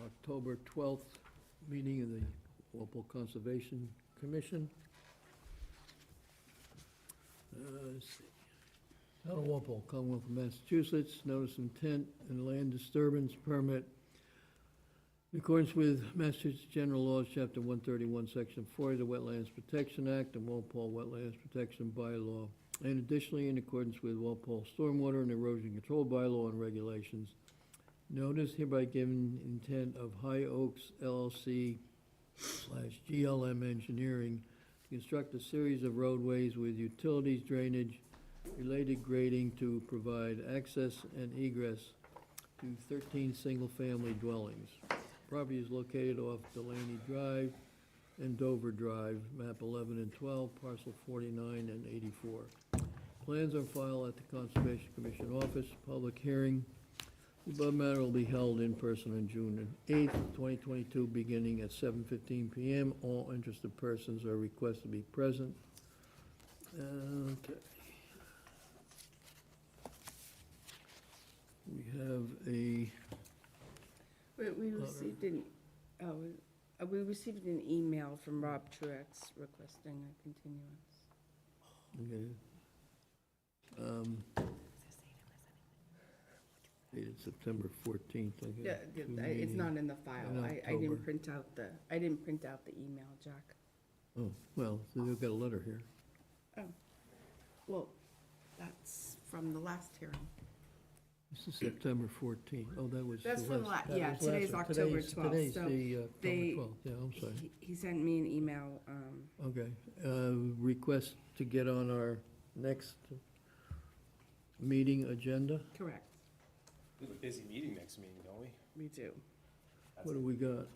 October 12th meeting of the Walpole Conservation Commission. Let's see. Town of Walpole, Commonwealth of Massachusetts, notice intent and land disturbance permit in accordance with Massachusetts General Laws, Chapter 131, Section 40 of the Wetlands Protection Act and Walpole Wetlands Protection Bylaw, and additionally in accordance with Walpole Stormwater and Erosion Control Bylaw and regulations. Notice hereby given intent of High Oaks LLC / GLM Engineering to construct a series of roadways with utilities, drainage, related grading to provide access and egress to 13 single-family dwellings. Property is located off Delaney Drive and Dover Drive, map 11 and 12, parcel 49 and 84. Plans are filed at the Conservation Commission office. Public hearing. The above matter will be held in person on June 8th, 2022, beginning at 7:15 p.m. All interested persons are requested to be present. Okay. We have a, We received an email from Rob Truex requesting a continuance. okay. Dated September 14th, I Yeah, guess. it's not in the file. in I October. didn't print out the email, Jack. Oh, well, so they've got a letter here. Well, that's from the last hearing. This is September 14th. Oh, that was. That's the from last- yeah, that was today's last- October 12th, Today's so the they- October 12th, yeah, I'm sorry. He sent me an email, Okay, request to get on our next meeting agenda. correct, We have a busy meeting next meeting, don't we? we do. That's What do we got?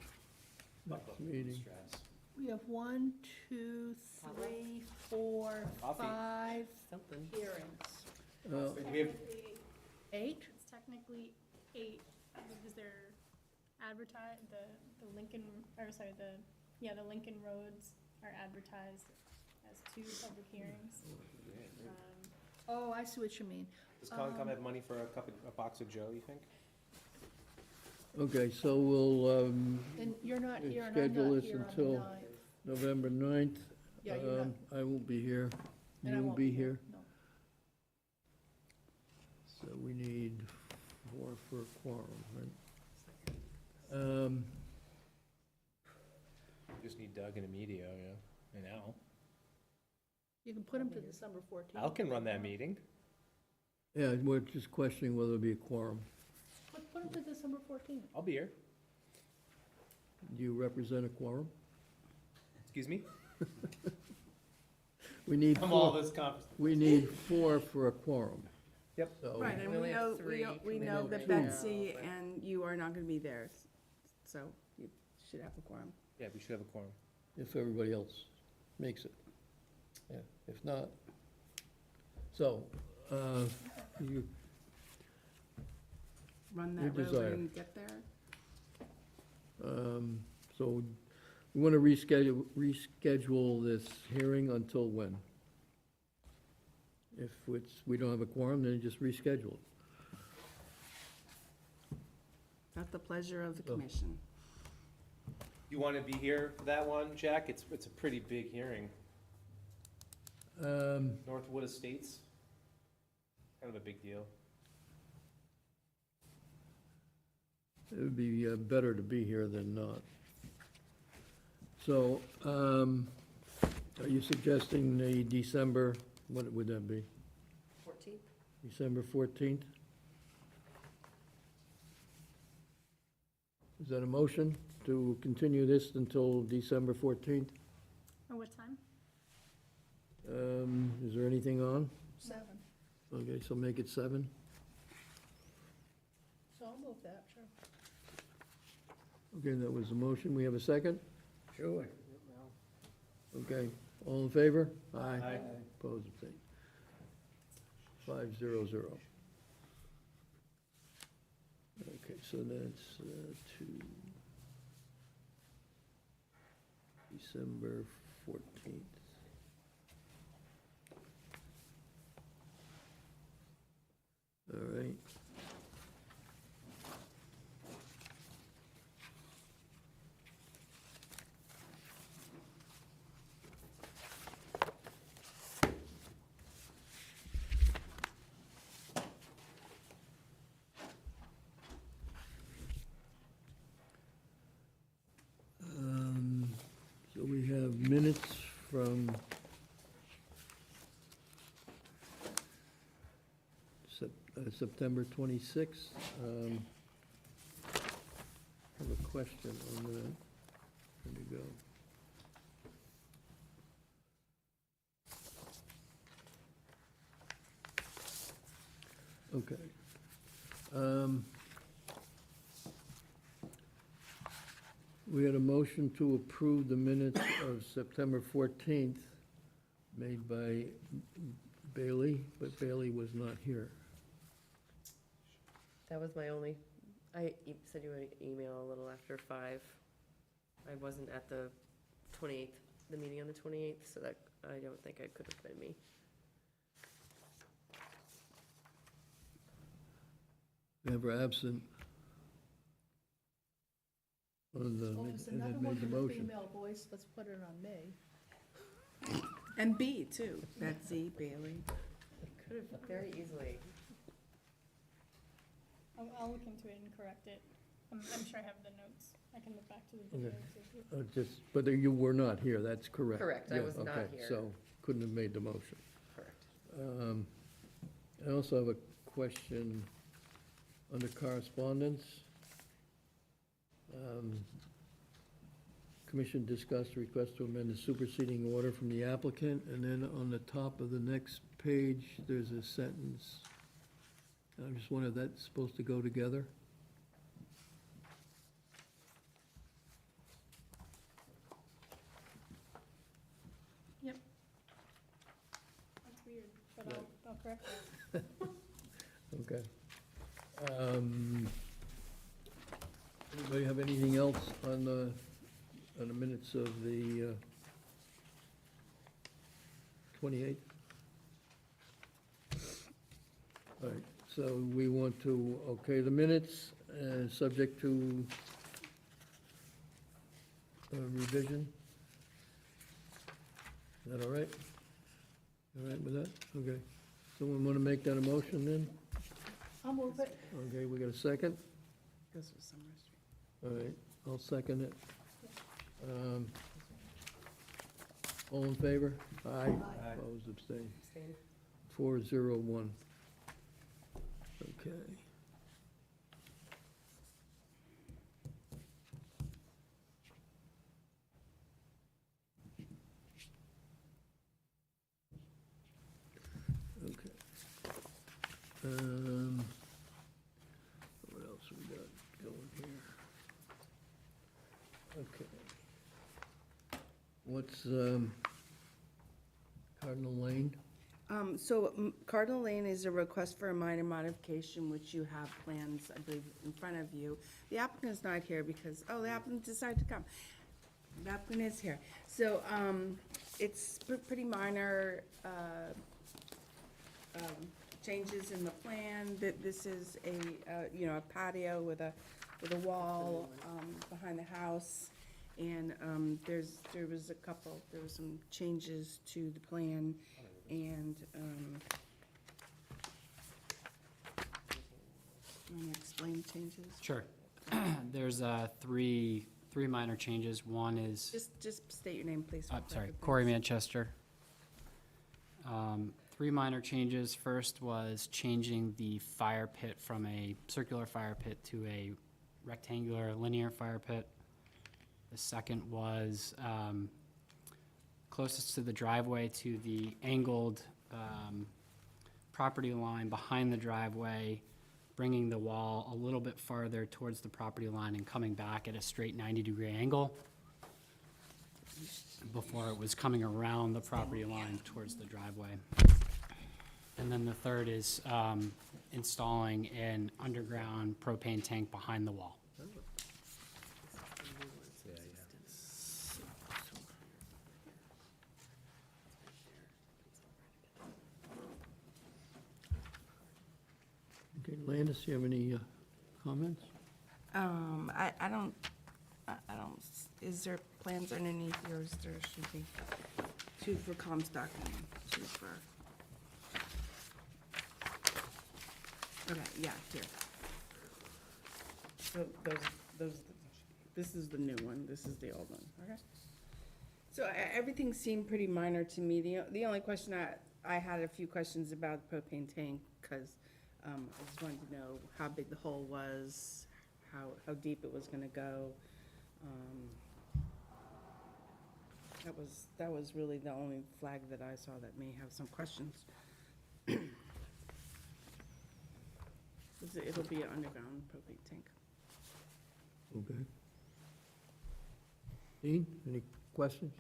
buck Next up meeting. stress. We have 1, 2, 3, 4, Coffee. 5 Something. hearings. Uh, We have, 8? It's technically 8, because they're advertised, the Lincoln, or sorry, the Lincoln roads are advertised as 2 public hearings. Oh, I see what you mean. does Concom have money for a box of Joe, you think? Okay, so we'll, And you're not We'll here, and I'm schedule not this here on the until- 9th. November 9th. Yeah, you're not, I won't be here. and I You'll won't be here. No. So we need 4 for a quorum, right? We just need Doug and Emilio, yeah, and Al. You can put them to December 14th. Al can run that meeting. Yeah, we're just questioning whether it'll be a quorum. Put them to December 14th. I'll be here. Do you represent a quorum? Excuse me? We need I'm all 4, this conference. we need 4 for a quorum. Yep. So, Right, and We only have we know have that 2. Betsy and you are not gonna be there, so you should have a quorum. Yeah, we should have a quorum. if everybody else makes it. Yeah, if not. So, you, Run Your that road desire. and get there. so we want to reschedule this hearing until when? If we don't have a quorum, then just reschedule it. At the pleasure of the Oh. commission. You want to be here for that one, Jack? It's a pretty big hearing. Northwood Estates. Kind of a big deal. It would be better to be here than not. So, are you suggesting the December, what would that be? 14th? December 14th? Is that a motion to continue this until December 14th? Or what time? Is there anything on? 7. Okay, so make it 7. So I'll move that, sure. Okay, that was the motion. We have a second? Sure. Okay, all in favor? Aye. Opposed, abstained. 500. Okay, so that's to December 14th. All right. minutes from September 26th. I have a question on that. Where'd it go? Okay. We had a motion to approve the minutes of September 14th made by Bailey, but Bailey was not here. That was my only, I sent you an email a little after 5. I wasn't at the 28th, the meeting on the 28th, so that, I don't think it could have been me. Never absent. On the, Oh, there's and another had one made the with a motion. female voice, let's put it on me. And B too, Betsy, Bailey. It could have very easily. I'll look into it and correct it. I'm sure I have the notes. I can look back to the Okay. video. Just, but you were not here, that's correct. Correct, I Yeah, was not okay, here. So, couldn't have made the motion. Correct. I also have a question under correspondence. Commission discussed request to amend the superseding order from the applicant, and then on the top of the next page, there's a sentence. I just wonder if that's supposed to go together? That's weird, but Right. I'll correct it. Okay. Anybody have anything else on the minutes of the 28th? All right, so we want to okay the minutes, subject to revision? Is that all right? All right with that? Okay. Someone want to make that a motion then? I'll move it. Okay, we got a second? Goes with Summer Street. All right, I'll second it. All in favor? Aye. Aye. Opposed, abstained. Abstain. 401. Okay. Okay. What else we got going here? Okay. What's Cardinal Lane? Cardinal Lane is a request for a minor modification, which you have plans, I believe, in front of you. The applicant's not here because, the applicant decided to come. The applicant is here. So, it's pretty minor, changes in the plan, that this is a patio with a wall, behind the house. And, there was some changes to the plan, and, want to explain changes? Sure. There's three minor changes. One is, Just state your name, please. for sorry, record, Corey please. Manchester. 3 minor changes. First was changing the fire pit from a circular fire pit to a rectangular linear fire pit. The second was closest to the driveway to the angled property line behind the driveway, bringing the wall a little bit farther towards the property line and coming back at a straight 90-degree angle before it was coming around the property line towards the driveway. And then the third is installing an underground propane tank behind the wall. Okay, Landis, you have any comments? I don't, is there plans underneath yours? There should be two for Comstock and two for. Okay, yeah, here. So this is the new one, this is the old one, okay? So everything seemed pretty minor to me. The only question I had a few questions about the propane tank, because I just wanted to know how big the hole was, how deep it was gonna go. That was really the only flag that I saw that may have some questions. It'll be an underground propane tank. Okay. Dean, any questions?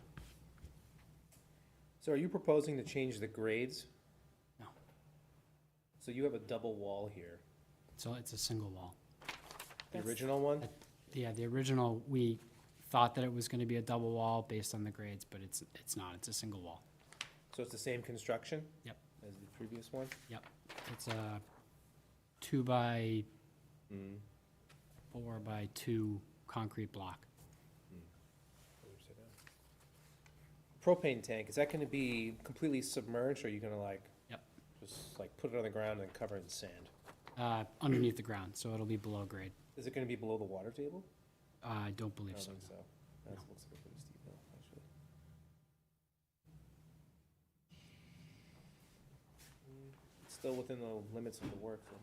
So are you proposing to change the grades? No. So you have a double wall here. So it's a single wall. The That's- original one? Yeah, the original, we thought that it was gonna be a double wall based on the grades, but it's not, it's a single wall. So it's the same construction? Yep. As the previous one? It's a 2x4 Mm. by 2 concrete block. Propane tank, is that gonna be completely submerged, or are you gonna like? Yep. Just like put it on the ground and cover it in sand? Underneath the ground, so it'll be below grade. Is it gonna be below the water table? I don't I believe don't so. think so. That No. looks like a pretty steep hill, actually. Still within the limits of the work, then.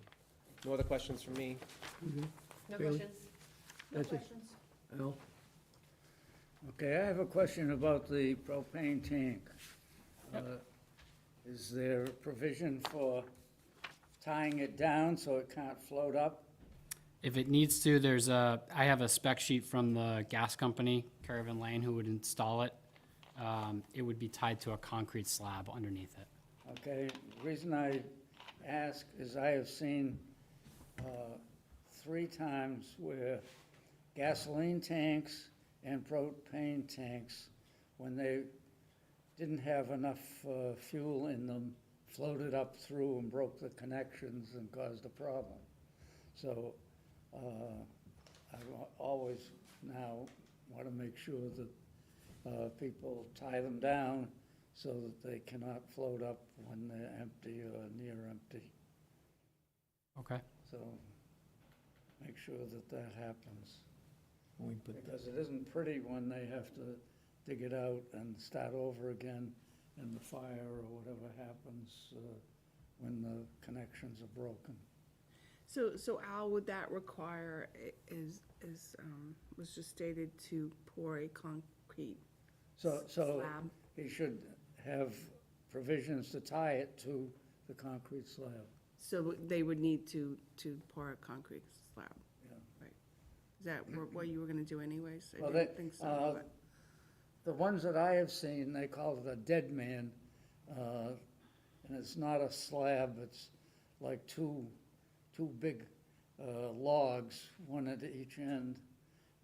No other questions from me? Okay. No Bailey? questions? That's it. Al? Okay, I have a question about the propane tank. Is there provision for tying it down so it can't float up? If it needs to, I have a spec sheet from the gas company, Caravan Lane, who would install it. It would be tied to a concrete slab underneath it. Okay, the reason I ask is I have seen 3 times where gasoline tanks and propane tanks, when they didn't have enough fuel in them, floated up through and broke the connections and caused a problem. So I always now want to make sure that people tie them down so that they cannot float up when they're empty or near empty. Okay. So make sure that that happens. We put that, Because it isn't pretty when they have to dig it out and start over again, and the fire or whatever happens when the connections are broken. So Al, would that require, was just stated to pour a concrete So slab? he should have provisions to tie it to the concrete slab. So they would need to pour a concrete slab? Yeah. Right. Is that what you were gonna do anyways? I Well, didn't think so, but. The ones that I have seen, they call it a dead man, and it's not a slab, it's like two big logs, one at each end,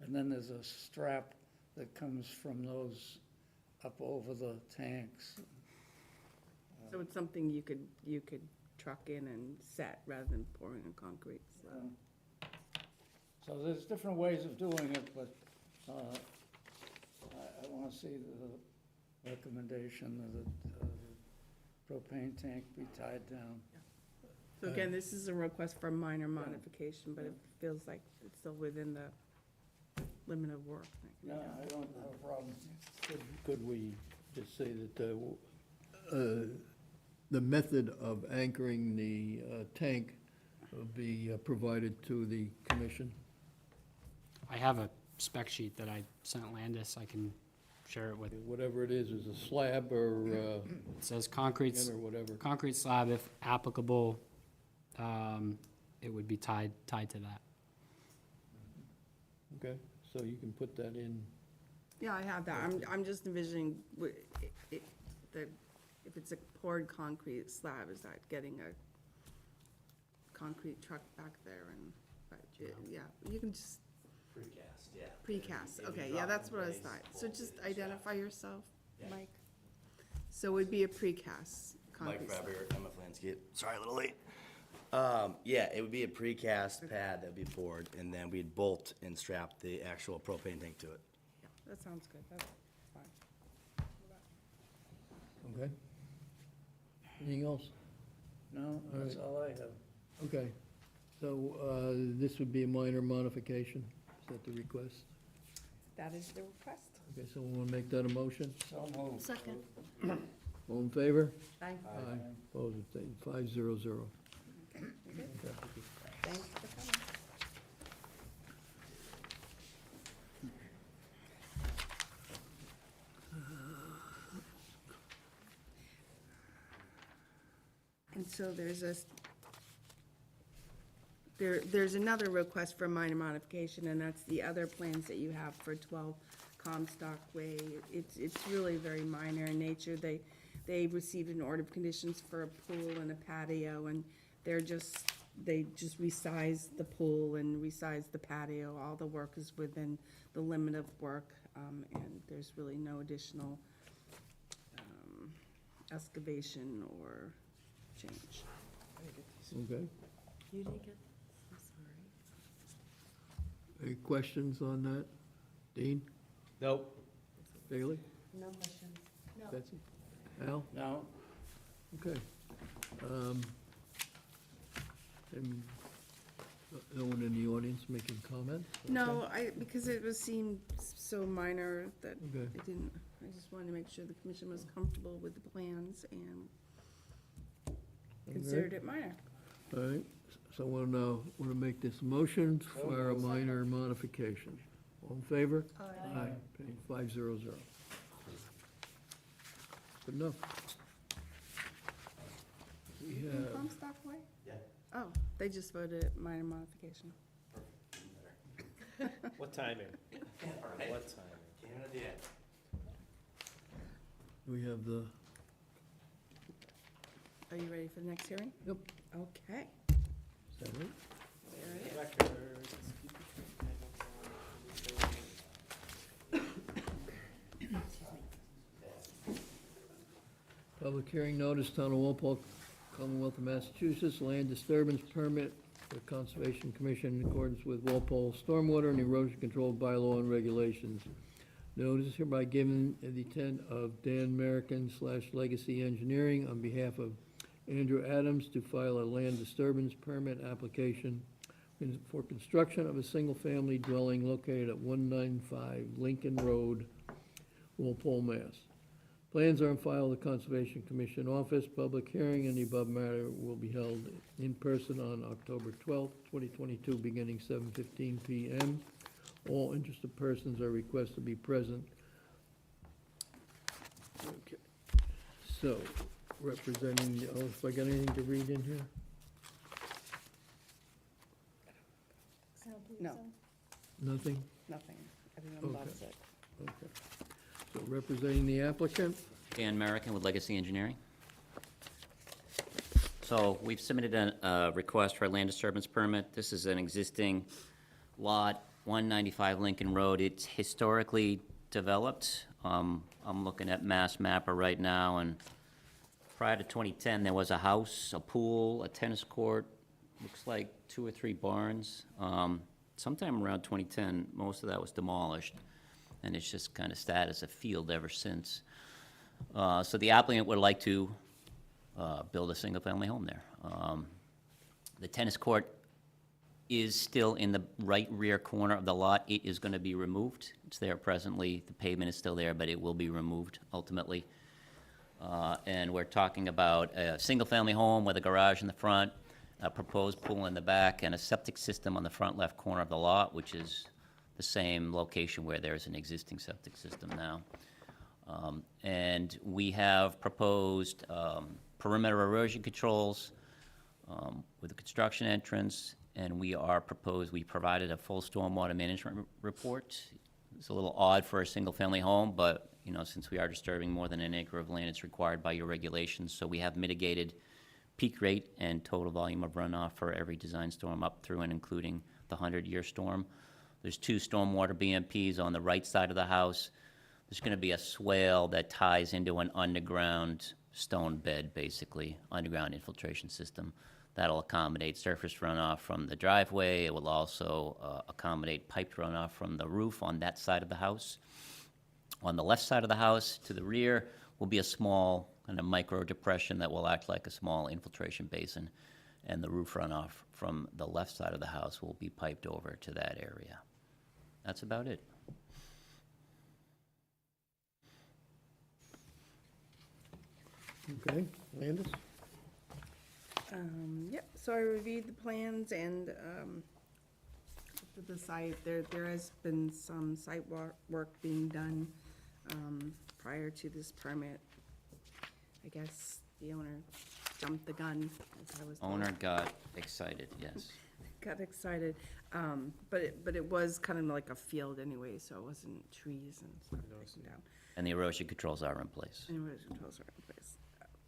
and then there's a strap that comes from those up over the tanks. So it's something you could truck in and set rather than pouring a concrete slab? So there's different ways of doing it, but I want to see the recommendation that the propane tank be tied down. So again, this is a request for a minor modification, but it feels like it's still within the limit of work. Yeah, I don't have a problem. could we just say that the method of anchoring the tank will be provided to the commission? I have a spec sheet that I sent Landis. I can share it with. Whatever it is a slab or, It says concrete, or whatever. concrete slab, if applicable, it would be tied to that. Okay, so you can put that in. Yeah, I have that. I'm just envisioning, if it's a poured concrete slab, is that getting a concrete truck back there and, but, yeah, you can just. Precast, yeah. Precast, It'd be okay, yeah, drop that's in what I place, thought. So bolted just and strapped. identify yourself, Yeah. Mike. So it would be a precast Mike concrete slab. Faber, MF Landscape. Sorry, a little late. Yeah, it would be a precast pad that'd be poured, and then we'd bolt and strap the actual propane tank to it. Yeah, that sounds good, that's fine. Okay. Anything else? No, that's all I have. Okay. So this would be a minor modification? Is that the request? That is the request. Okay, someone want to make that a motion? So moved. Second. All in favor? Aye. Aye. Opposed, abstained, 500. Thanks for coming. And so there's another request for minor modification, and that's the other plans that you have for 12 Comstock Way. It's really very minor in nature. They received an order of conditions for a pool and a patio, and they just resized the pool and resized the patio. All the work is within the limit of work, and there's really no additional excavation or change. Okay. You didn't get, I'm sorry. Any questions on that? Dean? Nope. Bailey? No questions. Betsy? Al? No, Okay. And no one in the audience making comments? No, because it seemed so minor that Okay. I just wanted to make sure the commission was comfortable with the plans and considered it minor. All right, so want to make this motion for a minor modification. All in favor? Aye. Okay, 500. Good enough. We have, Comstock Way? Yeah. Oh, they just voted it minor modification. What timing? Right. What timing? Came in at the end. we have the, Are you ready for the next hearing? Yep. Okay. is that right? Records. Public hearing notice, Town of Walpole, Commonwealth of Massachusetts, land disturbance permit for Conservation Commission in accordance with Walpole Stormwater and Erosion Control Bylaw and Regulations. Notice hereby given in the intent of Dan American / Legacy Engineering on behalf of Andrew Adams to file a land disturbance permit application for construction of a single-family dwelling located at 195 Lincoln Road, Walpole, Mass. Plans are on file at the Conservation Commission office. Public hearing in the above matter will be held in person on October 12th, 2022, beginning 7:15 PM. All interested persons are requested to be present. Okay. So, representing, if I got anything to read in here? I don't believe No. so. Nothing? Nothing. Everyone Okay. loves it. Okay. So representing the applicant? Dan Merrickin with Legacy Engineering. So we've submitted a request for a land disturbance permit. This is an existing lot, 195 Lincoln Road. It's historically developed. I'm looking at Mass Mapper right now, and prior to 2010, there was a house, a pool, a tennis court, looks like 2 or 3 barns. Sometime around 2010, most of that was demolished, and it's just kind of sat as a field ever since. So the applicant would like to build a single-family home there. The tennis court is still in the right rear corner of the lot. It is going to be removed. It's there presently. The pavement is still there, but it will be removed ultimately. And we're talking about a single-family home with a garage in the front, a proposed pool in the back, and a septic system on the front left corner of the lot, which is the same location where there's an existing septic system now. And we have proposed perimeter erosion controls with a construction entrance, and we provided a full stormwater management report. It's a little odd for a single-family home, but, you know, since we are disturbing more than an acre of land, it's required by your regulations. So we have mitigated peak rate and total volume of runoff for every design storm up through and including the 100-year storm. There's 2 stormwater BMPs on the right side of the house. There's going to be a swale that ties into an underground stone bed, basically, underground infiltration system. That'll accommodate surface runoff from the driveway. It will also accommodate piped runoff from the roof on that side of the house. On the left side of the house, to the rear, will be a small kind of micro depression that will act like a small infiltration basin, and the roof runoff from the left side of the house will be piped over to that area. That's about it. Okay, Landis? Yep, so I reviewed the plans and, to the site, there has been some site work being done, prior to this permit. I guess the owner jumped the gun, as I was told. Owner got excited, yes. Got excited, but it was kind of like a field anyway, so it wasn't trees and stuff taken down. And the erosion controls are in place. And erosion controls are in place.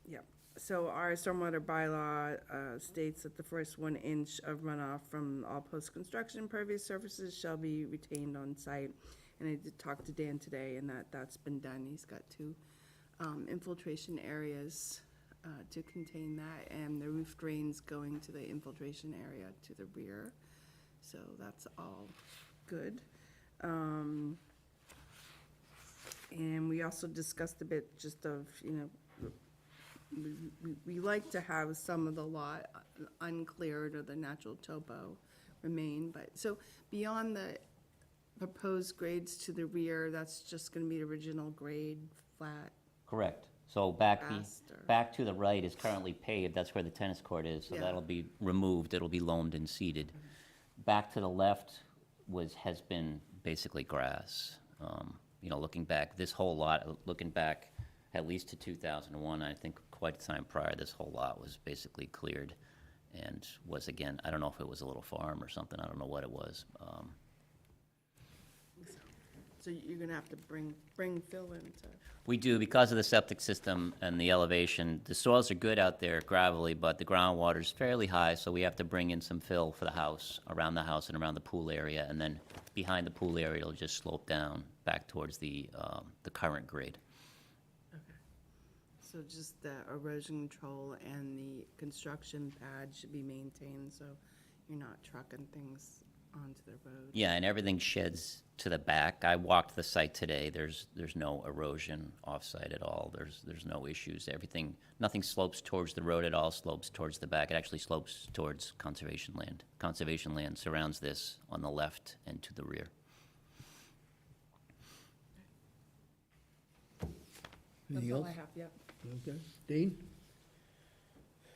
Yep. So our stormwater bylaw states that the first 1 inch of runoff from all post-construction impervious surfaces shall be retained on site. And I did talk to Dan today, and that's been done. He's got 2 infiltration areas to contain that, and the roof drains going to the infiltration area to the rear. So that's all good. And we also discussed a bit just of, we like to have some of the lot uncleared or the natural topo remain, but, so beyond the proposed grades to the rear, that's just gonna be original grade, flat, Correct. So back to the right is currently paved, that's where the tennis court is, so Yeah. that'll be removed, it'll be loamed and seeded. Back to the left has been basically grass. Looking back, this whole lot, looking back at least to 2001, I think quite a time prior, this whole lot was basically cleared and was, again, I don't know if it was a little farm or something, I don't know what it was. so you're gonna have to bring fill into. We do, because of the septic system and the elevation. The soils are good out there, gravelly, but the groundwater's fairly high, so we have to bring in some fill for the house, around the house and around the pool area, and then behind the pool area, it'll just slope down back towards the current grade. So just the erosion control and the construction pad should be maintained, so you're not trucking things onto the road. Yeah, and everything sheds to the back. I walked the site today. There's no erosion off-site at all. There's no issues. Nothing slopes towards the road at all, slopes towards the back. It actually slopes towards conservation land. Conservation land surrounds this on the left and to the rear. Anything That's all else? I have, yep. Okay. Dean?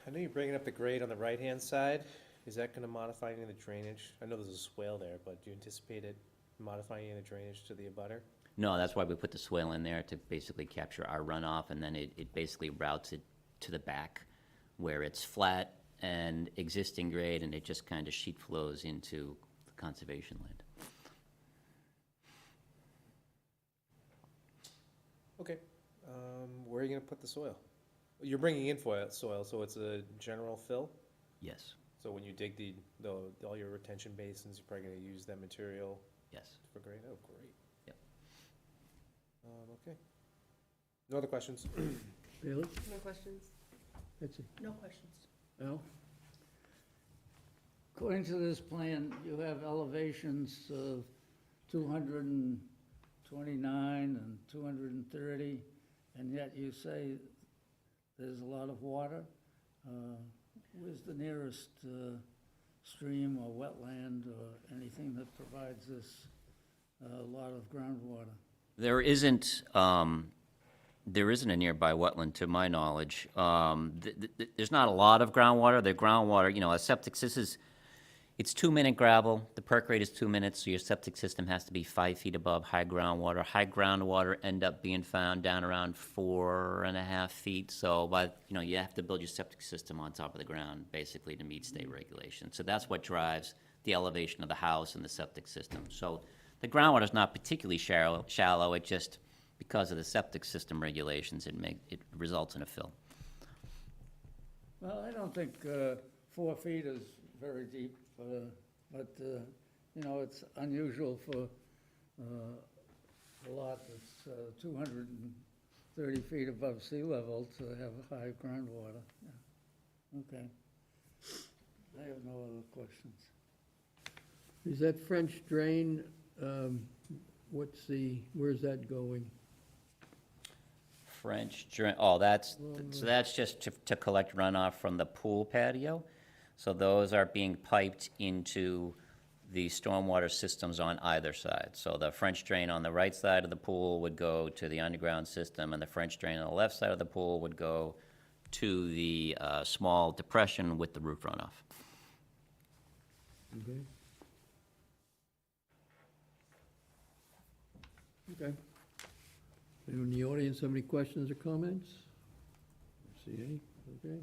I know you're bringing up the grade on the right-hand side. Is that gonna modify any of the drainage? I know there's a swale there, but do you anticipate it modifying any of the drainage to the abutter? No, that's why we put the swale in there, to basically capture our runoff, and then it basically routes it to the back where it's flat and existing grade, and it just kind of sheet flows into the conservation land. Okay, where are you gonna put the soil? You're bringing in soil, so it's a general fill? Yes, So when you dig all your retention basins, you're probably gonna use that material yes. for grade? Oh, great. Yep. Okay. No other questions? Bailey? No questions? Betsy? No questions. Al? According to this plan, you have elevations of 229 and 230, and yet you say there's a lot of water. Where's the nearest stream or wetland or anything that provides this lot of groundwater? There isn't a nearby wetland, to my knowledge. There's not a lot of groundwater. The groundwater, a septic, it's 2-minute gravel. The perk rate is 2 minutes, so your septic system has to be 5 feet above high groundwater. High groundwater end up being found down around 4.5 feet. So, you have to build your septic system on top of the ground, basically, to meet state regulations. So that's what drives the elevation of the house and the septic system. So the groundwater is not particularly shallow. It just, because of the septic system regulations, it results in a fill. Well, I don't think 4 feet is very deep, but it's unusual for a lot that's 230 feet above sea level to have high groundwater. Yeah. Okay. I have no other questions. Is that French drain, where's that going? French drain, that's just to collect runoff from the pool patio. So those are being piped into the stormwater systems on either side. So the French drain on the right side of the pool would go to the underground system, and the French drain on the left side of the pool would go to the small depression with the roof runoff. Okay. Okay. Anyone in the audience have any questions or comments? See any? Okay.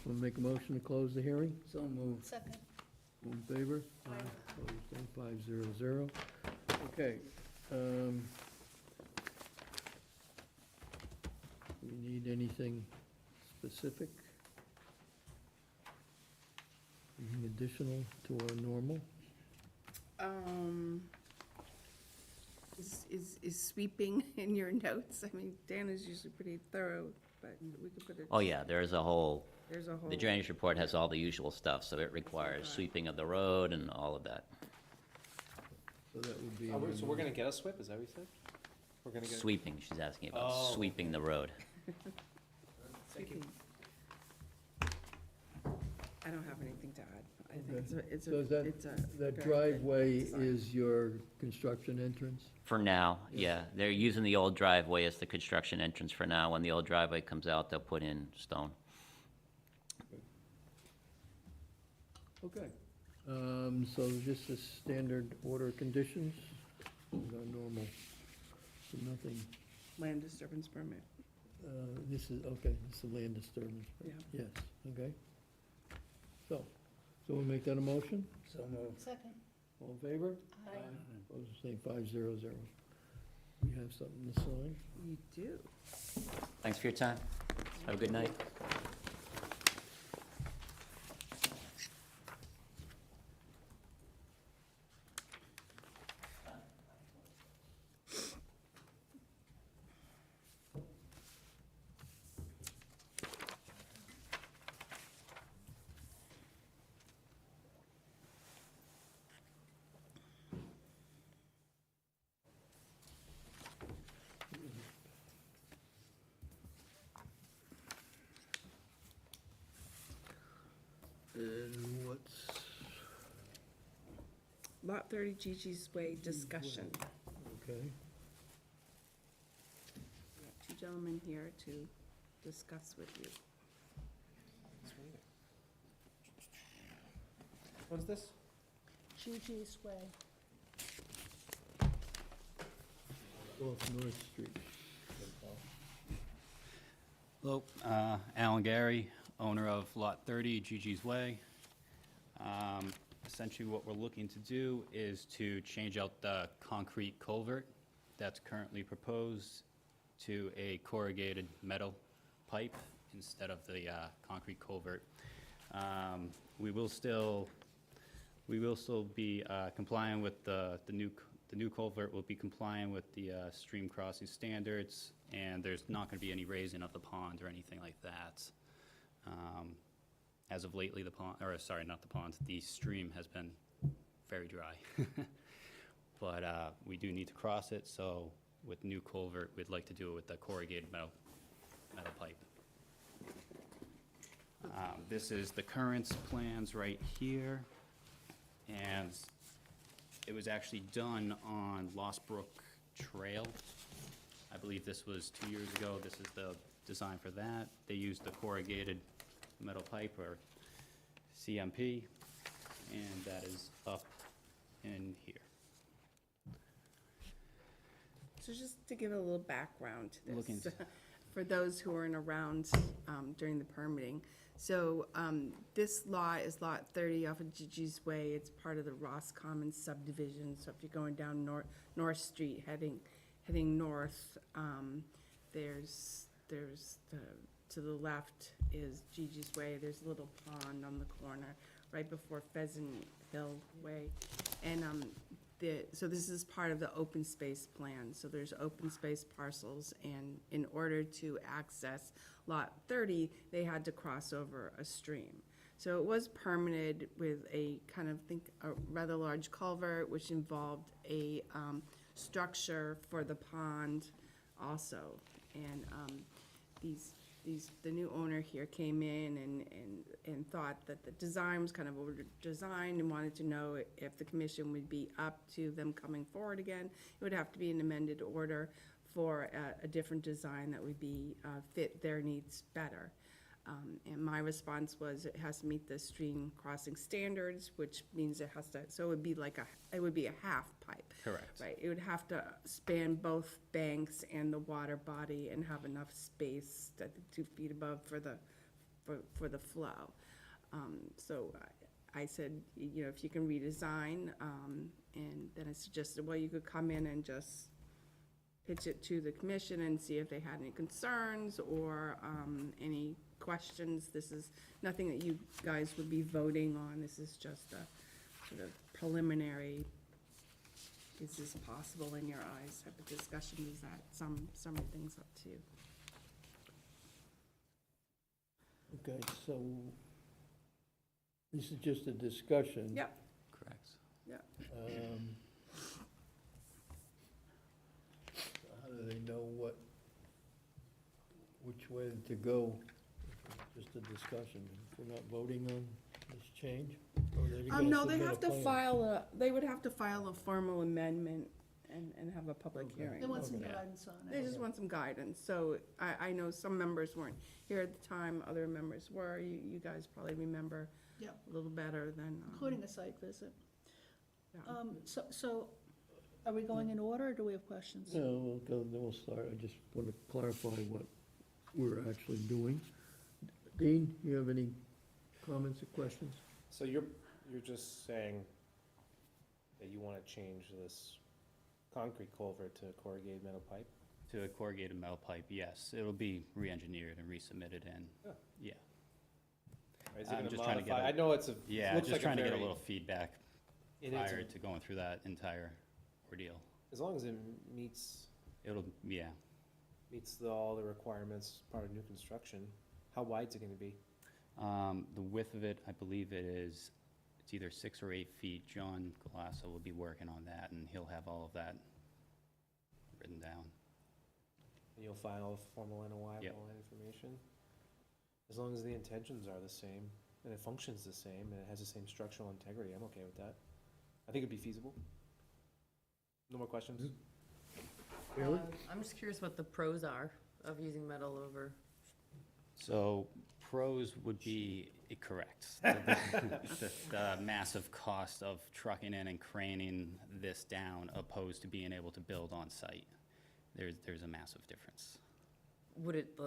Want to make a motion to close the hearing? So moved. Second. All in favor? Opposed, 500. Okay. We need anything specific? Anything additional to our normal? Is sweeping in your notes? I mean, Dan is usually pretty thorough, but we could put it, Oh, yeah, there's a whole, there's a whole. the drainage report has all the usual stuff, so it requires sweeping of the road and all of that. So that would be. So we're gonna get a SWIP, is that what you said? We're gonna get. Sweeping, she's asking about Oh. sweeping the road. Sweeping. I don't have anything to add. I think Okay. it's So a, is that, it's a. that very good driveway design. is your construction entrance? For now, Yes. yeah, they're using the old driveway as the construction entrance for now. When the old driveway comes out, they'll put in stone. Okay. So just the standard order of conditions, our normal, so nothing, Land disturbance permit. this is, okay, this is land disturbance. Yeah. Yes, okay. So we'll make that a motion? So moved. Second. All in favor? Aye. Opposed, same 500. We have something to sign? You do. Thanks for your time. Have a good night. And what's? Lot 30 Gigi's Way discussion. Okay. We got two gentlemen here to discuss with you. What's this? Gigi's Way. Off North Street. Hello, Alan Gary, owner of Lot 30, Gigi's Way. Essentially, what we're looking to do is to change out the concrete culvert that's currently proposed to a corrugated metal pipe instead of the concrete culvert. We will still be complying with the new culvert will be complying with the stream crossing standards, and there's not going to be any raising of the pond or anything like that. As of lately, the pond, or sorry, not the pond, the stream has been very dry. But we do need to cross it, so with new culvert, we'd like to do it with the corrugated metal pipe. This is the current plans right here, and it was actually done on Lost Brook Trail. I believe this was 2 years ago. This is the design for that. They used the corrugated metal pipe, or CMP, and that is up in here. So just to give a little background to Looking this, for those who weren't around during the permitting. So this lot is Lot 30 off of Gigi's Way. It's part of the Ross Commons subdivision. So if you're going down North Street, heading north, there's to the left is Gigi's Way. There's a little pond on the corner right before Pheasant Hill Way. And so this is part of the open space plan. So there's open space parcels, and in order to access Lot 30, they had to cross over a stream. So it was permitted with a kind of, a rather large culvert, which involved a structure for the pond also. And the new owner here came in and thought that the design was kind of over-designed, and wanted to know if the commission would be up to them coming forward again. It would have to be an amended order for a different design that would be, fit their needs better. And my response was, it has to meet the stream crossing standards, which means it has to, so it would be like it would be a half pipe. Correct. Right, it would have to span both banks and the water body and have enough space, I think 2 feet above for the flow. So I said, you know, if you can redesign, and then I suggested, well, you could come in and just pitch it to the commission and see if they had any concerns or any questions. This is nothing that you guys would be voting on. This is just a sort of preliminary, is this possible in your eyes type of discussion. Is that some of things up to you. Okay, so this is just a discussion. Yep, Correct. yep. How do they know which way to go? Just a discussion. If we're not voting on this change? Or are they gonna No, they submit a have to plan? they would have to file a formal amendment and have a public Okay. hearing. They want some Yeah. guidance on it. They just want some guidance, so I know some members weren't here at the time, other members were, you guys probably remember Yeah. a little better than. Including a site visit. Yeah. So are we going in order, or do we have questions? No, we'll go, then we'll start. I just want to clarify what we're actually doing. Dean, you have any comments or questions? So you're just saying that you wanna change this concrete culvert to corrugated metal pipe? To a corrugated metal pipe, yes. It'll be re-engineered and resubmitted and, Oh. yeah. Or is it I'm gonna just trying to get modify, a- I know it's Yeah, looks just like trying to get a very- little feedback it is prior to going through that entire ordeal. as long as it meets Yeah. all the requirements, part of new construction, how wide's it gonna be? The width of it, I believe it's either 6 or 8 feet. John Galasso will be working on that, and he'll have all of that written down. And you'll file a formal NOI with Yep. all that information? As long as the intentions are the same, and it functions the same, and it has the same structural integrity, I'm okay with that. I think it'd be feasible. No more questions? Really? I'm just curious what the pros are of using metal over. So pros would be correct. The massive cost of trucking in and craning this down opposed to being able to build on site. There's a massive difference. Would it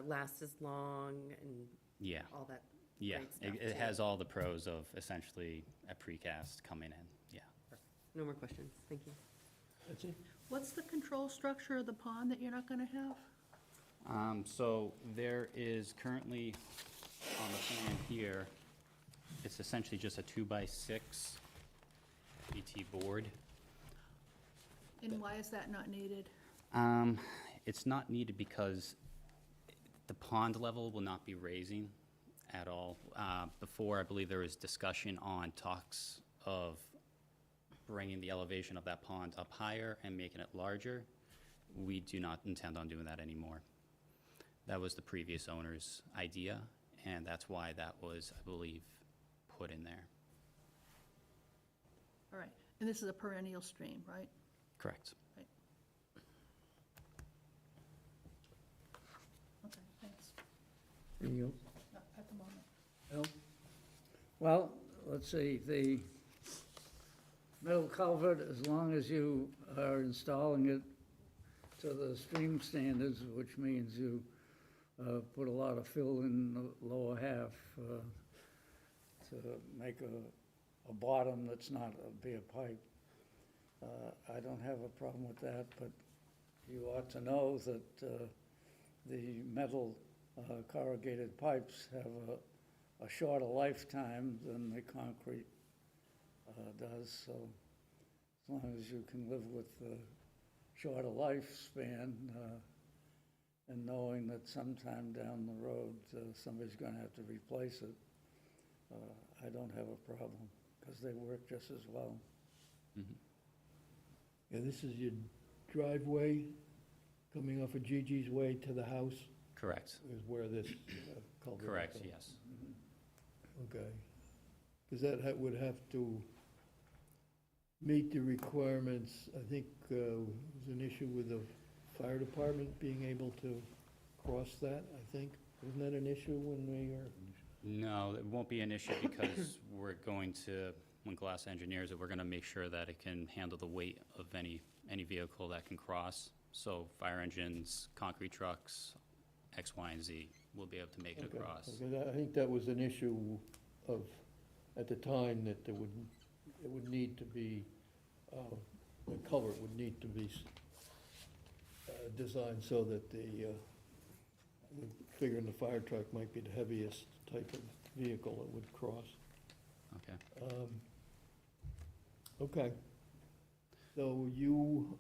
last as long and Yeah, all that? yeah. Great stuff, It too. has all the pros of essentially a precast coming in, yeah. No more questions, thank you. That's it? What's the control structure of the pond that you're not gonna have? So there is currently on the plan here, it's essentially just a 2x6 BT board. And why is that not needed? It's not needed because the pond level will not be raising at all. Before, I believe there was discussion on talks of bringing the elevation of that pond up higher and making it larger. We do not intend on doing that anymore. That was the previous owner's idea, and that's why that was, I believe, put in there. All right, and this is a perennial stream, right? Correct. Okay, thanks. Anything else? Not at the moment. Al? Well, let's see, the metal culvert, as long as you are installing it to the stream standards, which means you put a lot of fill in the lower half to make a bottom that's not a bare pipe. I don't have a problem with that, but you ought to know that the metal corrugated pipes have a shorter lifetime than the concrete does, so as long as you can live with the shorter lifespan and knowing that sometime down the road somebody's going to have to replace it, I don't have a problem, because they work just as well. Yeah, this is your driveway coming off of Gigi's Way to the house Correct. is where this culvert is. Correct, going. yes. Okay. Because that would have to meet the requirements. I think there was an issue with the fire department being able to cross that, I think. Isn't that an issue when we are? No, it won't be an issue because we're going to, when Glass engineers it, we're gonna make sure that it can handle the weight of any vehicle that can cross. So fire engines, concrete trucks, X, Y, and Z will be able to make it Okay, across. okay, I think that was an issue of, at the time, that it would need to be, the culvert would need to be designed so that figuring the fire truck might be the heaviest type of vehicle that would cross. Okay. Okay. So you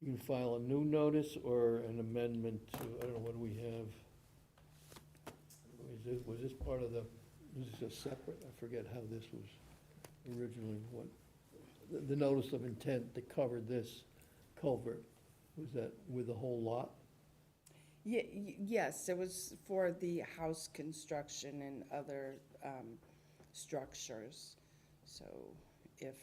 can file a new notice or an amendment to, I don't know, what do we have? Was this part of was this a separate, I forget how this was originally, the notice of intent that covered this culvert, was that with the whole lot? Yes, it was for the house construction and other structures. So if,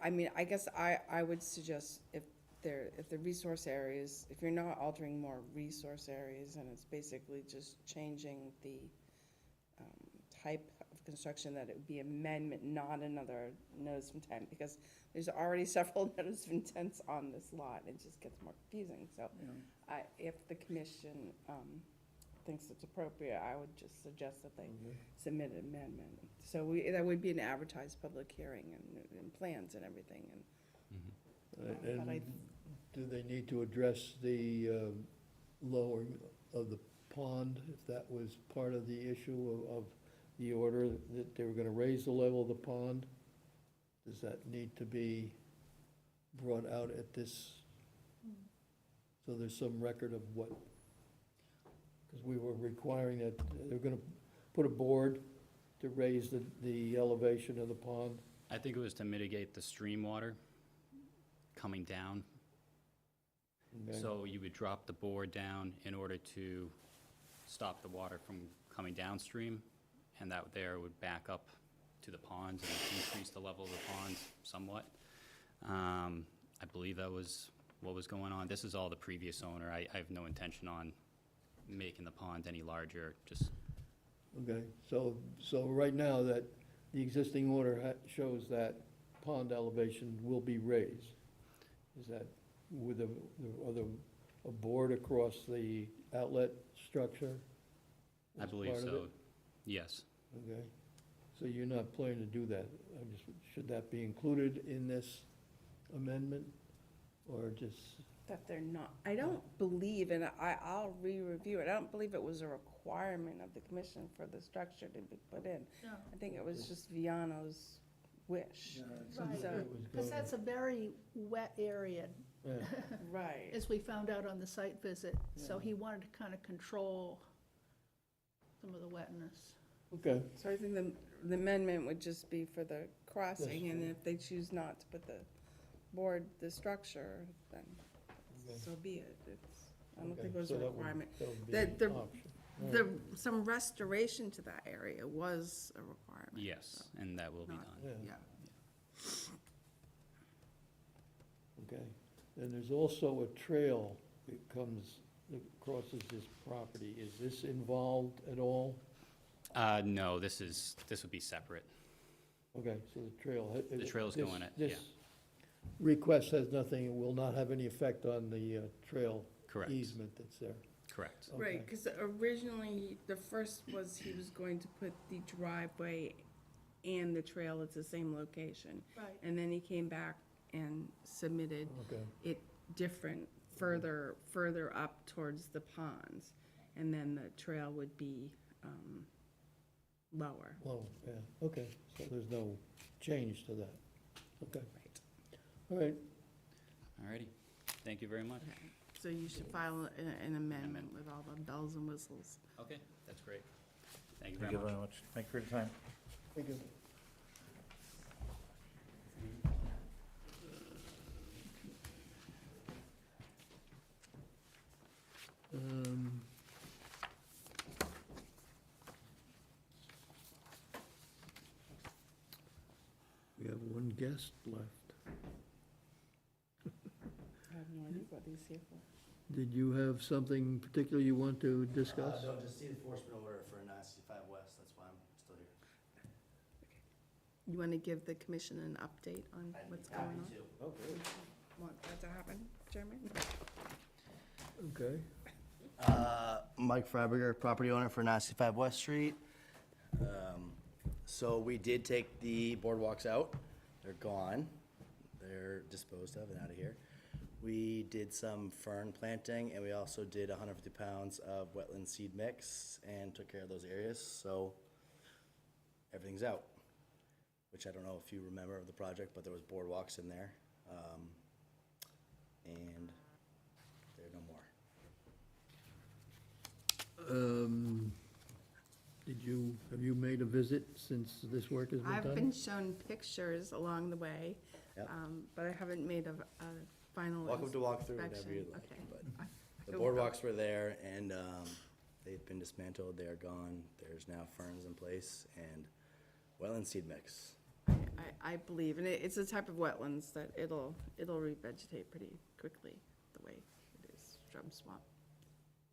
I mean, I guess I would suggest if the resource areas, if you're not altering more resource areas, and it's basically just changing the type of construction, that it would be amendment, not another notice of intent, because there's already several notice of intents on this lot, it just gets more confusing, so if the commission thinks it's appropriate, I would just suggest that they submit an amendment. So that would be an advertised public hearing and plans and everything, and And do they need to address the lowering of the pond, if that was part of the issue of the order, that they were gonna raise the level of the pond? Does that need to be brought out at this, so there's some record of what? Because we were requiring that, they're gonna put a board to raise the elevation of the pond. I think it was to mitigate the stream water coming down. Okay. So you would drop the board down in order to stop the water from coming downstream, and that there would back up to the ponds and increase the level of the ponds somewhat. I believe that was what was going on. This is all the previous owner. I have no intention on making the pond any larger, just, Okay, so right now, that the existing order shows that pond elevation will be raised. Is that with a board across the outlet structure? I as believe part of so, it? yes. Okay, so you're not planning to do that? Should that be included in this amendment, or just? that they're not, I don't believe, and I'll re-review it, I don't believe it was a requirement of the commission for the structure to be put in. No. I think it was just Viano's wish. Right, So- because that's a very wet area, Yeah, Right. as we found out on the site visit. So he wanted to kind of control some of the wetness. okay, So I think the amendment would just be for the crossing, and if they choose not to put the structure, then so be it. I don't think it was a requirement. The- Some restoration to that area was a requirement. Yes, and that will be Not- done. yeah, Yeah. okay. And there's also a trail that crosses this property. Is this involved at all? No, this would be separate. Okay, so the trail. The trail's this- going at- This yeah. request has nothing, it will not have any effect on the trail Correct, easement that's there. correct. Right, Okay. because originally, the first was he was going to put the driveway and the trail at the same location. Right. And then he came back and submitted Okay, it different, further up towards the ponds. And then the trail would be lower. well, yeah, okay, so there's no change to that. Okay, Right. all right, Alrighty, thank you very much. Okay. So you should file an amendment with all the bells and whistles. Okay, that's great. Thank you Thank very you much. very much. Thank you for your time. thank you. We have one guest left. No, I think what he's here for. Did you have something particular you want to discuss? No, just the enforcement order for 965 West, that's why I'm still here. You want to give the commission an update on I'd be what's going happy on? to. Oh, great. Want that to happen, Chairman? Okay. Mike Freiberger, property owner for 965 West Street. So we did take the boardwalks out. They're gone. They're disposed of and out of here. We did some fern planting, and we also did 150 pounds of wetland seed mix and took care of those areas, so everything's out. Which I don't know if you remember of the project, but there was boardwalks in there. And they're no more. Have you made a visit since this work has been done? I've been shown pictures along the way, Yep. but I haven't made a final Welcome to walk through whenever inspection. you'd like, Okay. but I the boardwalks were there, and they've been dismantled, they are gone. There's now ferns in place and wetland seed mix. I believe, and it's a type of wetlands that it'll revegetate pretty quickly, the way it is, shrub swamp.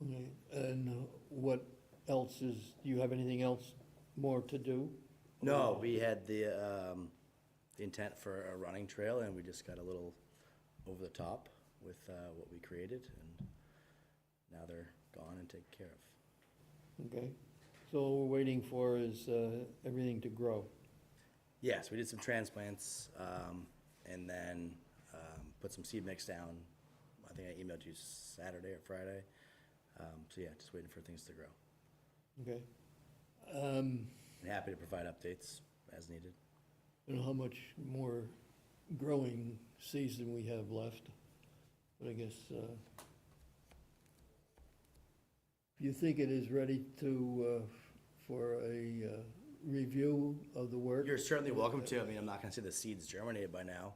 Okay, and what else do you have anything else more to do? No, we had the intent for a running trail, and we just got a little over the top with what we created, and now they're gone and taken care of. Okay, so all we're waiting for is everything to grow. Yes, we did some transplants, and then put some seed mix down. I think I emailed you Saturday or Friday. So yeah, just waiting for things to grow. Okay. And happy to provide updates as needed. I don't know how much more growing season we have left, but I guess if you think it is ready to, for a review of the work. You're certainly welcome to. I mean, I'm not gonna say the seeds germinated by now.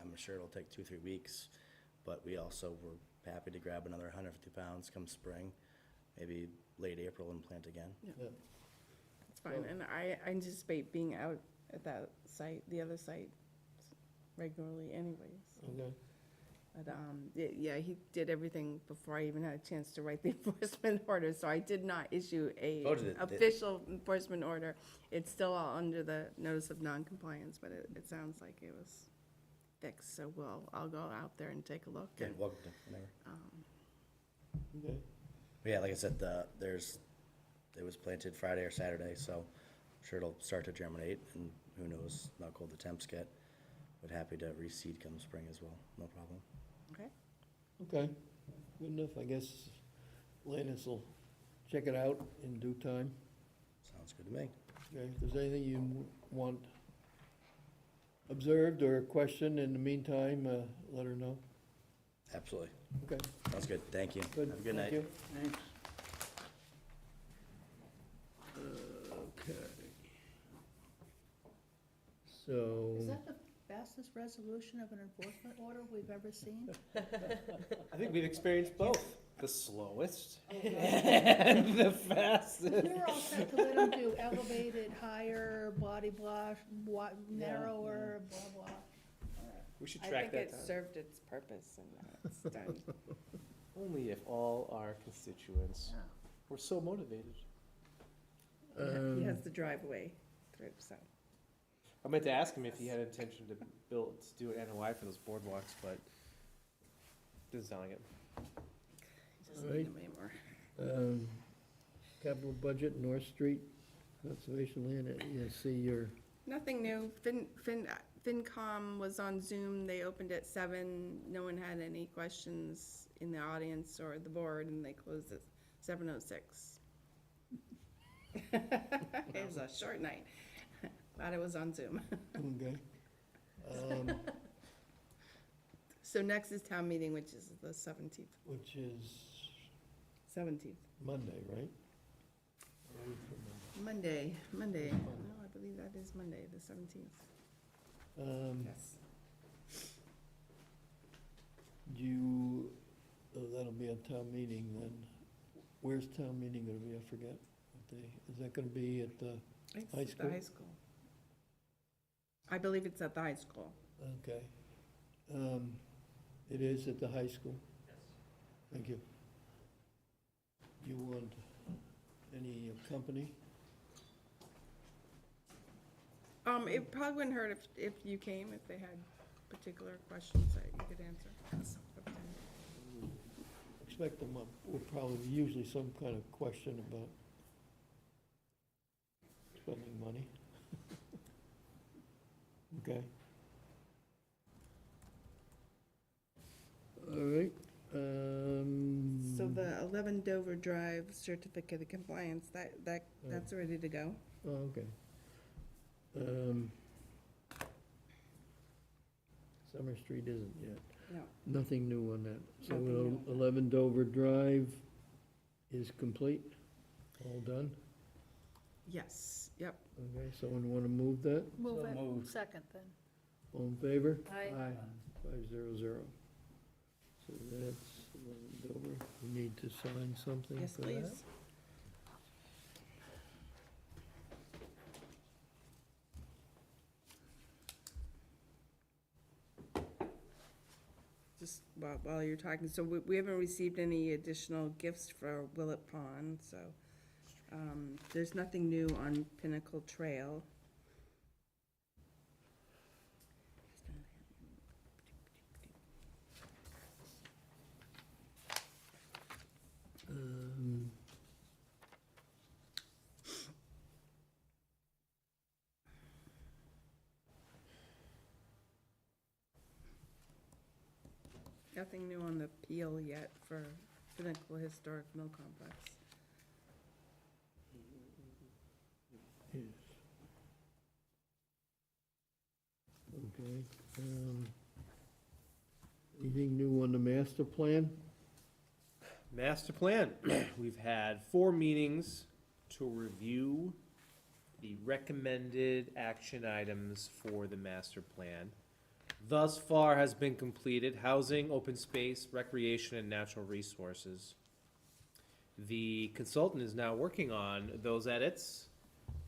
I'm sure it'll take 2-3 weeks, but we also were happy to grab another 150 pounds come spring, maybe late April, and plant again. Yeah. It's fine, and I anticipate being out at that site, the other site, regularly anyways. Okay. But, yeah, he did everything before I even had a chance to write the enforcement order, so I did not issue a Told you that- official enforcement order. It's still all under the notice of non-compliance, but it sounds like it was fixed, so I'll go out there and take a look. Yeah, And, welcome to whenever. Okay. But yeah, like I said, it was planted Friday or Saturday, so I'm sure it'll start to germinate, and who knows how cold the temps get. But happy to reseed come spring as well, no problem. Okay, Okay, good enough. I guess Landis will check it out in due time. Sounds good to me. Okay, if there's anything you want observed or questioned in the meantime, let her know. Absolutely. Okay, Sounds good. Thank you. good. Have a good Thank night. you. Thanks. Okay. So, Is that the fastest resolution of an enforcement order we've ever seen? I think we've experienced both, the slowest and the fastest. We were all set to let them do elevated, higher, body block, narrower, blah, blah. We should I track think it that down. served its purpose and now it's done. Only if all our constituents Yeah. were so motivated. He has the driveway through, so. I meant to ask him if he had intention to do an NOI for those boardwalks, but doesn't sound like it. He doesn't Alright. need them anymore. capital budget, North Street, conservation land, you see your, Nothing new. FinCom was on Zoom. They opened at 7. No one had any questions in the audience or the board, and they closed at 7:06. It was a short night. Glad it was on Zoom. okay. So next is town meeting, which is the 17th. Which is 17th. Monday, right? Monday. No, I believe that is Monday, the 17th. Yes. That'll be a town meeting then. Where's town meeting gonna be? I forget what day. Is that gonna be at the, It's High at school? the high school. I believe it's at the high school. okay. It is at the high school? Yes. Thank you. You want any company? It probably wouldn't hurt if you came, if they had particular questions that you could answer. Expect them up, will probably usually some kind of question about spending money. Okay. All right, So the 11 Dover Drive certificate of compliance, that's ready to go. oh, okay. Summer Street isn't yet. No, Nothing new on that. So Nothing new on that. 11 Dover Drive is complete? All done? yes, yep. Okay, someone want to move that? Move So it, moved. second then. All in favor? Aye. 500. So that's 11 Dover. We need to sign something Yes, for that? please. Just while you're talking, so we haven't received any additional gifts for Willett Pond, so there's nothing new on Pinnacle Trail. Um, Nothing new on the peel yet for Pinnacle Historic Mill Complex. Yes. Okay. Anything new on the master plan? Master plan, we've had 4 meetings to review the recommended action items for the master plan. Thus far has been completed housing, open space, recreation, and natural resources. The consultant is now working on those edits,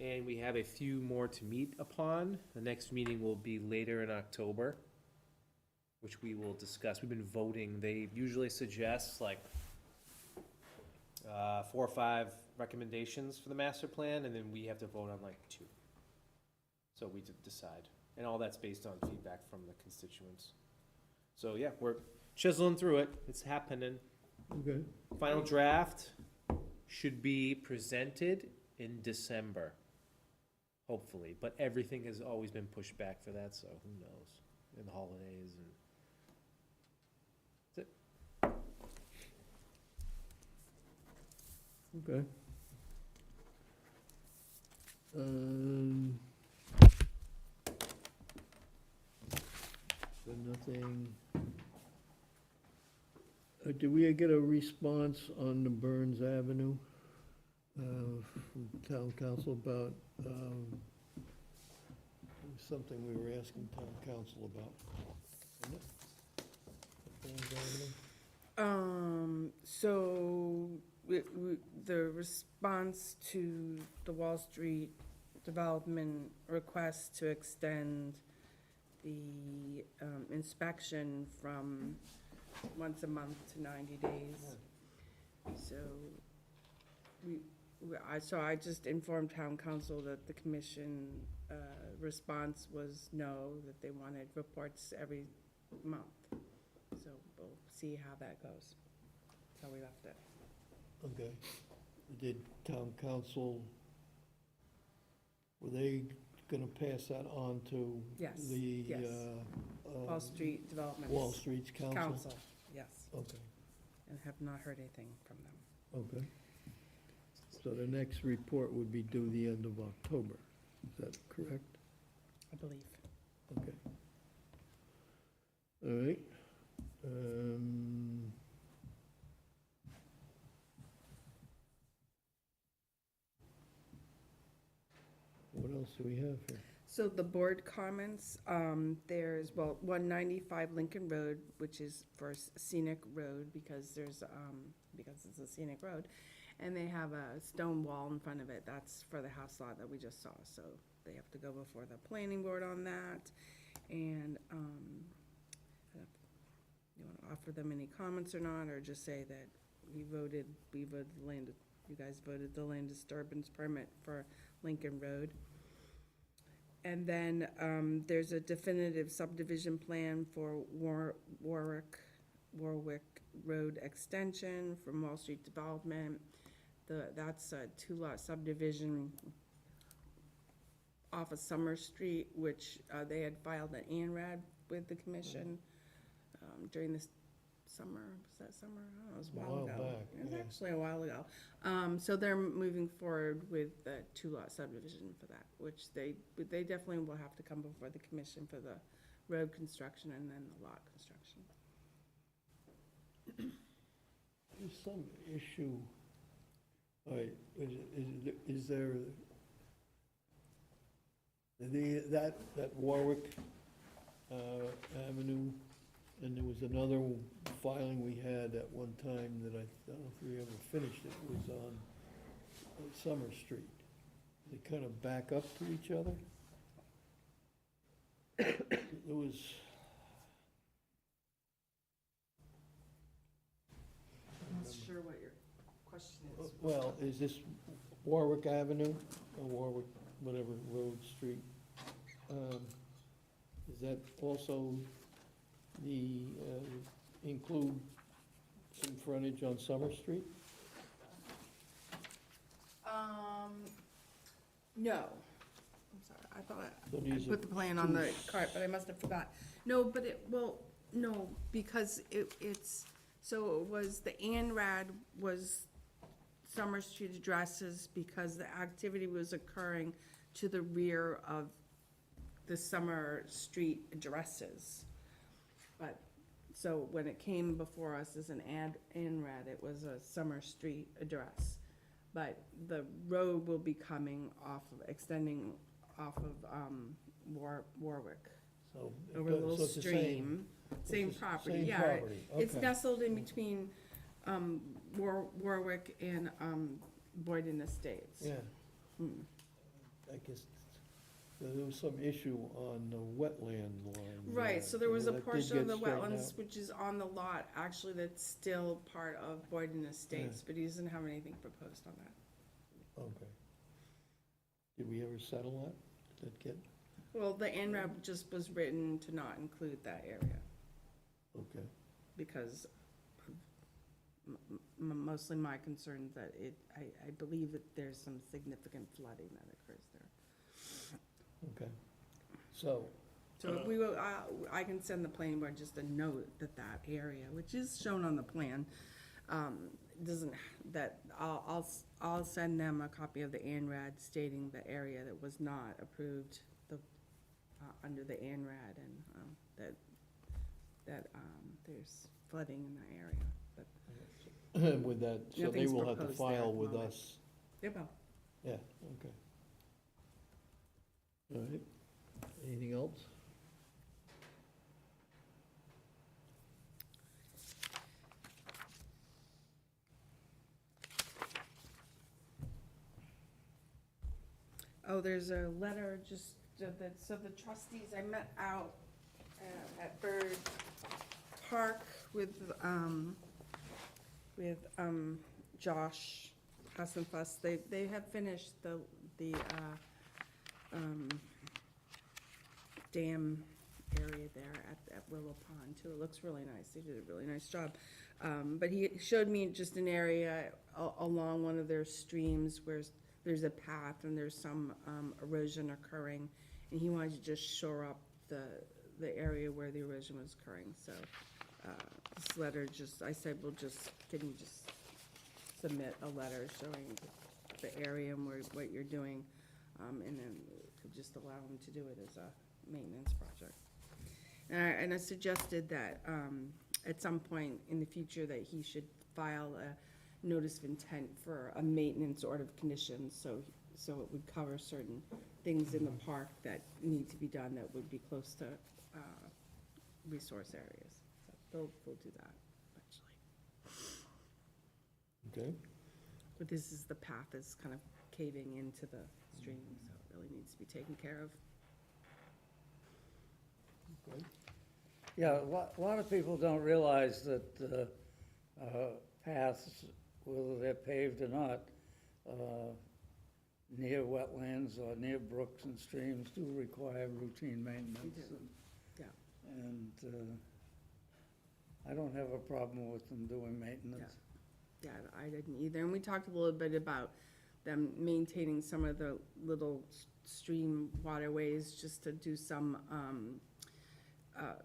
and we have a few more to meet upon. The next meeting will be later in October, which we will discuss. We've been voting. They usually suggest like 4 or 5 recommendations for the master plan, and then we have to vote on like 2. So we decide. And all that's based on feedback from the constituents. So yeah, we're chiseling through it. It's happening. Okay. Final draft should be presented in December, hopefully. But everything has always been pushed back for that, so who knows? And the holidays and that's it. Okay. So nothing. Did we get a response on the Burns Avenue from town council about something we were asking town council about? Wasn't it? Burns Avenue? So the response to the Wall Street development request to extend the inspection from once a month to 90 days. So I just informed town council that the commission response was no, that they wanted reports every month. So we'll see how that goes. That's how we left it. Okay. Did town council, were they gonna pass that on to Yes, the yes. Wall Street Development. Wall Street's council? Council, yes, Okay, and have not heard anything from them. okay. So the next report would be due the end of October, is that correct? I believe. Okay. All right. What else do we have here? So the board comments, there's, 195 Lincoln Road, which is for scenic road, because because it's a scenic road, and they have a stone wall in front of it. That's for the house lot that we just saw, so they have to go before the planning board on that. And, you want to offer them any comments or not, or just say that we voted you guys voted the land disturbance permit for Lincoln Road. And then, there's a definitive subdivision plan for Warwick Road Extension from Wall Street Development. That's a 2-lot subdivision off of Summer Street, which, they had filed an ANRAD with the commission, during this summer, was that summer? Oh, it was a while ago. back, It was yeah. actually a while ago. So they're moving forward with the 2-lot subdivision for that, which they definitely will have to come before the commission for the road construction and then the lot construction. There's some issue, all right, is there, that Warwick Avenue, and there was another filing we had at one time that I don't know if we ever finished it, was on Summer Street. They kind of back up to each other. It was, I'm not sure what your question is. well, is this Warwick Avenue, or Warwick, whatever, Road, Street? Is that also include some frontage on Summer Street? No. I'm sorry, I thought So I these are put the plan on the two cart, but I must have forgot. No, but no, because it's, so it was, the ANRAD was Summer Street addresses because the activity was occurring to the rear of the Summer Street addresses. But, so when it came before us as an ANRAD, it was a Summer Street address. But the road will be coming off of, extending off of, Warwick, So over a little so it's the stream, same it's the property, same yeah. property, It's okay. nestled in between, Warwick and, Boyden Estates. Yeah, Hmm. I guess there was some issue on the wetland line. Right, so there was a That did portion of get the straightened wetlands which is on the lot, actually, that's still part of Boyden Estates, but he doesn't have anything proposed on that. Okay. Did we ever settle that? Did that get, Well, the ANRAD just was written to not include that area, okay. because mostly my concern that I believe that there's some significant flooding that occurs there. Okay, so, So if we will, I can send the planning board just a note that that area, which is shown on the plan, doesn't, that, I'll send them a copy of the ANRAD stating the area that was not approved, under the ANRAD, and, that there's flooding in that area, but, with that, so they Nothing's will have to proposed there at file the with moment. us, yeah, well, yeah, okay. All right, anything else? oh, there's a letter just, so the trustees, I met out at Bird Park with Josh Hassenfuss. They have finished the dam area there at Willow Pond too. It looks really nice. They did a really nice job. But he showed me just an area along one of their streams where there's a path and there's some erosion occurring, and he wanted to just shore up the area where the erosion was occurring. So this letter just, I said, can you just submit a letter showing the area and what you're doing, and then could just allow him to do it as a maintenance project. And I suggested that at some point in the future that he should file a notice of intent for a maintenance order of conditions, so it would cover certain things in the park that need to be done that would be close to resource areas. So they'll do that eventually. Okay, But this is, the path is kind of caving into the stream, so it really needs to be taken care of. okay. Yeah, a lot of people don't realize that paths, whether they're paved or not, near wetlands or near brooks and streams do require routine maintenance. do, yeah. And I don't have a problem with them doing maintenance. Yeah, I didn't either. And we talked a little bit about them maintaining some of the little stream waterways just to do some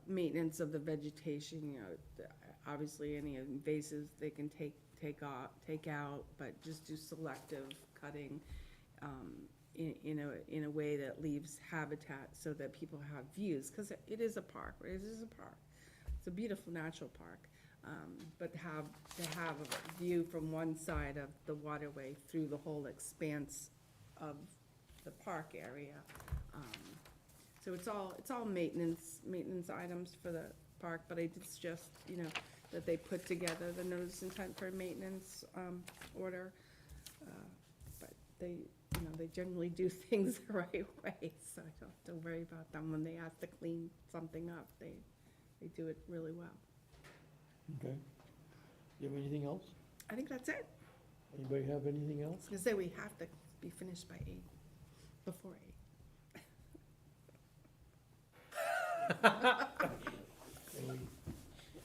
maintenance of the vegetation, you know. Obviously, any invasives they can take out, but just do selective cutting in a way that leaves habitat so that people have views, because it is a park, right? It is a park. It's a beautiful natural park. But to have a view from one side of the waterway through the whole expanse of the park area. So it's all maintenance items for the park, but I did suggest, you know, that they put together the notice intent for maintenance, order. But they, you know, they generally do things the right way, so I don't have to worry about them when they ask to clean something up. They do it really well. Okay. You have anything else? I think that's it. Anybody have anything I else? was gonna say, we have to be finished by 8, before 8.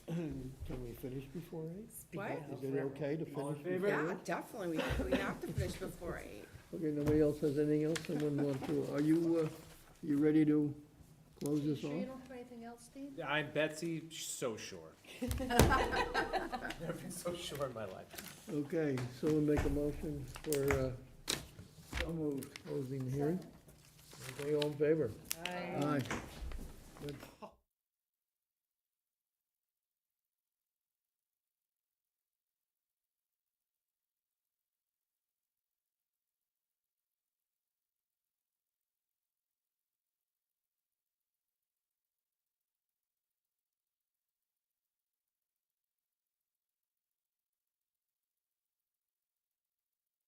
Can we finish before 8? What? Is it okay to All in finish favor? before Yeah, 8? definitely, we have to finish before 8. Okay, nobody else has anything else? Someone want to, are you ready to close this Sure you off? don't have anything else, Steve? I'm Betsy, so sure. Never been so sure in my life. Okay, so we'll make a motion for, closing the hearing. Okay, all in favor? Aye. Good.